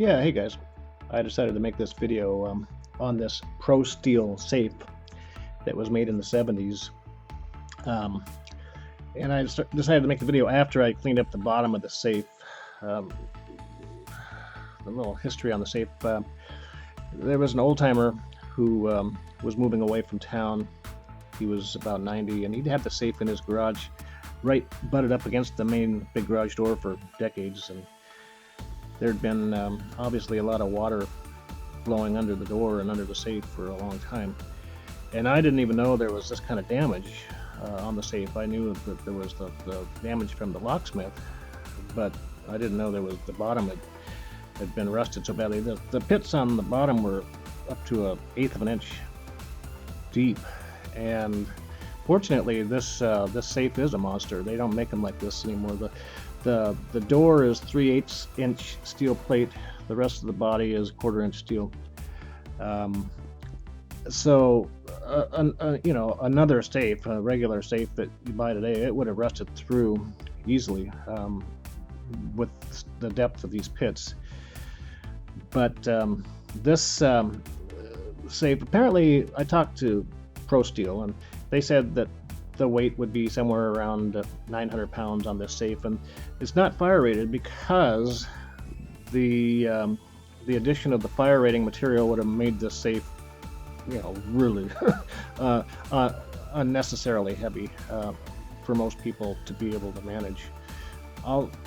Yeah, hey guys. I decided to make this video on this ProSteel safe that was made in the 70s. Um, and decided to make the video after I cleaned up the bottom of the safe. Um, a little history on the safe. There was an old timer who was moving away from town. He was about 90, and he'd had the safe in his garage right butted up against the main big garage door for decades. And there'd been obviously a lot of water flowing under the door and under the safe for a long time. And I didn't even know there was this kind of damage on the safe. I knew that there was the damage from the locksmith, but I didn't know there was the bottom had been rusted so badly. The pits on the bottom were up to 1/8 of an inch deep, and fortunately this safe is a monster. They don't make them like this anymore. The door is 3/8 inch steel plate. The rest of the body is 1/4 inch steel. You know, another safe, a regular safe that you buy today, it would have rusted through easily with the depth of these pits. But this safe, apparently, I talked to ProSteel, and they said that the weight would be somewhere around 900 pounds on this safe, and it's not fire rated because the addition of the fire rating material would have made this safe, you know, really unnecessarily heavy for most people to be able to manage.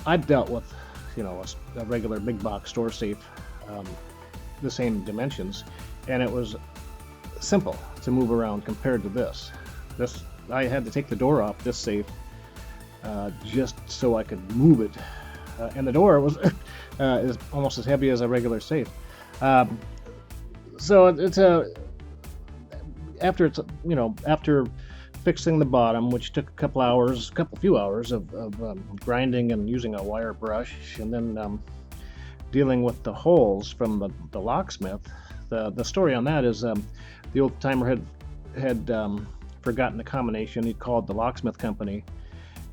I've dealt with, you know, a regular big box store safe, the same dimensions, and it was simple to move around compared to this. I had to take the door off this safe just so I could move it, and the door was is almost as heavy as a regular safe. So it's after fixing the bottom, which took a few hours of grinding and using a wire brush, and then dealing with the holes from the locksmith. The story on that is the old timer had forgotten the combination. He called the locksmith company,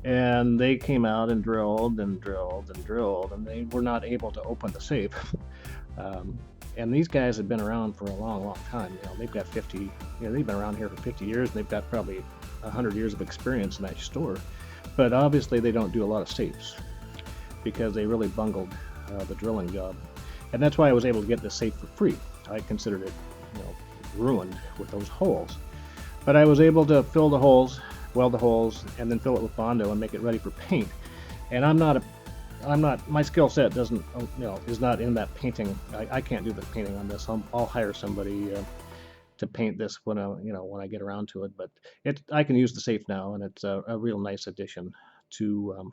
and they came out and drilled and drilled and drilled, and they were not able to open the safe. And these guys have been around for a long, long time. You know, they've been around here for 50 years, and they've got probably 100 years of experience in that store. But obviously, they don't do a lot of safes because they really bungled the drilling job, and that's why I was able to get this safe for free. I considered it, you know, ruined with those holes, but I was able to fill the holes, weld the holes, and then fill it with BONDO and make it ready for paint. And my skill set doesn't, you know, is not in that painting. I can't do the painting on this. I'll hire somebody to paint this when I get around to it. But I can use the safe now, and it's a real nice addition to.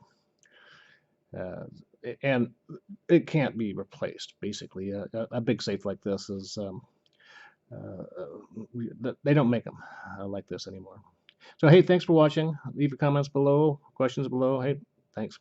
And it can't be replaced. Basically, a big safe like this is. They don't make them like this anymore. So hey, thanks for watching. Leave your comments below, questions below. Hey, thanks.